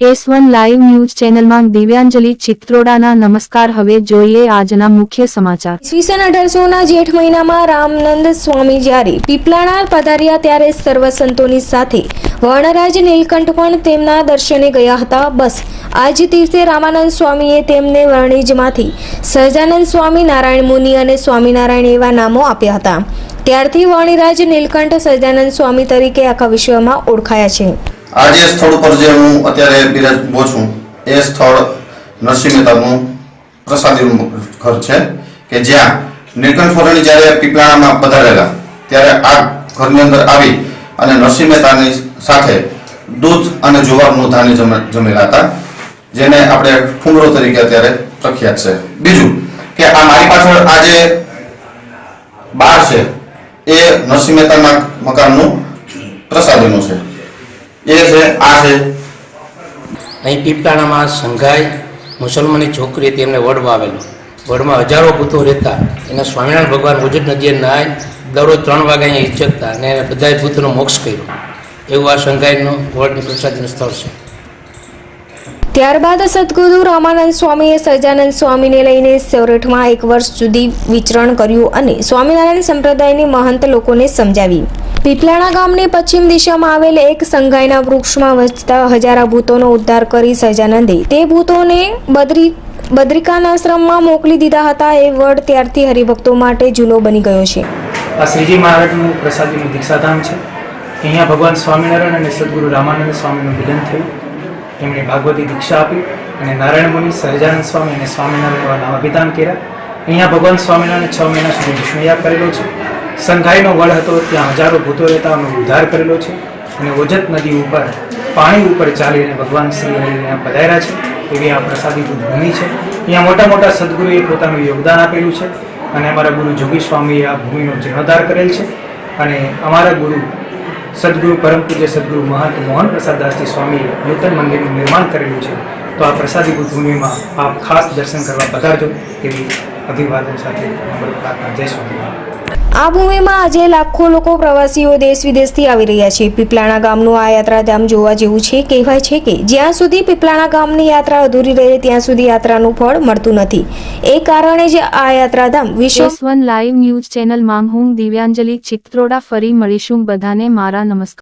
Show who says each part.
Speaker 1: S1 live news ચેનલમાં દિવ્યાંજલિ ચિત્રોડાના નમસ્કાર। હવે જોઈએ આજના મુખ્ય સમાચાર।
Speaker 2: ઈસવીસન 1800ના જેઠ મહિનામાં રામાનંદ સ્વામી જ્યારે પીપલાણા પધાર્યા ત્યારે સર્વ સંતોની સાથે વર્ણરાજ નીલકંઠ પણ તેમના દર્શને ગયા હતા। બસ આ જ દિવસે રામાનંદ સ્વામીએ તેમને વર્ણિજમાંથી સહજાનંદ સ્વામી, નારાયણ મુનિ અને સ્વામિનારાયણ એવા નામો આપ્યા હતા। ત્યારથી વર્ણિરાજ નીલકંઠ સહજાનંદ સ્વામી તરીકે આખા વિશ્વમાં ઓળખાયા છે।
Speaker 3: आज स्थल पर जे हूँ अत्यारे बिराज છું એ સ્થળ નરસિંહ મહેતાનું પ્રસાદીનું ઘર છે કે જ્યાં નીલકંઠ ફોરણી જ્યારે પીપલાણામાં પધારેલા ત્યારે આ ઘરની અંદર આવી અને નરસિંહ મહેતાની સાથે દૂધ અને જુવારનું ધાન્ય જમેલા હતા, જેને આપણે ફુમરો તરીકે અત્યારે પ્રખ્યાત છે। બીજું કે આ મારી પાછળ આ જે બાર છે એ નરસિંહ મહેતાના મકાનનું પ્રસાદીનું છે। એ છે આ છે
Speaker 4: અહીં પીપલાણામાં સંઘાઈ મુસલમાની છોકરી તેમને વડમાં આવેલો। વડમાં હજારો ભૂતો રહેતા। એના સ્વામિનારાયણ ભગવાન ઉજ્જડ નદીએ નાય દરરોજ 3 વાગે અહીંયા હિંચકતા અને બધા ભૂતોનો મોક્ષ કર્યો। એવું આ સંઘાઈનું વડની પ્રસાદીનું સ્થળ છે।
Speaker 2: ત્યારબાદ સદગુરુ રામાનંદ સ્વામીએ સહજાનંદ સ્વામીને લઈને સોરઠમાં 1 વર્ષ સુધી વિચરણ કર્યું અને સ્વામિનારાયણ સંપ્રદાયની મહંત લોકોને સમજાવી। પીપલાણા ગામની પશ્ચિમ દિશામાં આવેલ એક સંઘાઈના વૃક્ષમાં વસતા હજારા ભૂતોનો ઉદ્ધાર કરી સહજાનંદે તે ભૂતોને બદ્રિકાના આશ્રમમાં મોકલી દીધા હતા। એ વડ ત્યારથી હરિભક્તો માટે જૂનો બની ગયો છે।
Speaker 5: આ શ્રીજી મહારાજનું પ્રસાદીનું દીક્ષાધામ છે। અહીંયા ભગવાન સ્વામિનારાયણ અને સદગુરુ રામાનંદ સ્વામીનું મિલન થયું। તેમણે ભાગવતી દીક્ષા આપી અને નારાયણ મુનિ, સહજાનંદ સ્વામી અને સ્વામિનારાયણ એવા નામ અભિધાન કર્યા। અહીંયા ભગવાન સ્વામિનારાયણ 6 મહિના સુધી વિષ્ણુયાગ કરેલો છે। સંઘાઈનો વડ હતો, ત્યાં હજારો ભૂતો રહેતા એનો ઉદ્ધાર કરેલો છે અને ઓજત નદી ઉપર પાણી ઉપર ચાલીને ભગવાન શ્રી હરિને પધાર્યા છે। એવી આ પ્રસાદી ભૂમિ છે। અહીંયા મોટા મોટા સદગુરુએ પોતાનું યોગદાન આપેલું છે અને અમારા ગુરુ જોગી સ્વામીએ આ ભૂમિનો જીર્ણોદ્ધાર કરેલ છે અને અમારા ગુરુ સદગુરુ પરમ પૂજ્ય સદગુરુ મહંત મોહન પ્રસાદ દાસજી સ્વામીએ નૂતન મંદિરનું નિર્માણ કરેલું છે। તો આ પ્રસાદી ભૂમિમાં આપ ખાસ દર્શન કરવા પધારજો એવી અભિવાદન સાથે પ્રાર્થના। જય સ્વામિનારાયણ।
Speaker 2: આ ભૂમિમાં આજે લાખો લોકો પ્રવાસીઓ દેશ વિદેશથી આવી રહ્યા છે। પીપલાણા ગામનું આ યાત્રાધામ જોવા જેવું છે। કહેવાય છે કે જ્યાં સુધી પીપલાણા ગામની યાત્રા અધૂરી રહે ત્યાં સુધી યાત્રાનું ફળ મળતું નથી। એ કારણે જ આ યાત્રાધામ વિશ્વ
Speaker 1: S1 લાઈવ ન્યૂઝ ચેનલમાં હું દિવ્યાંજલિ ચિત્રોડા। ફરી મળીશું, બધાને મારા નમસ્કાર।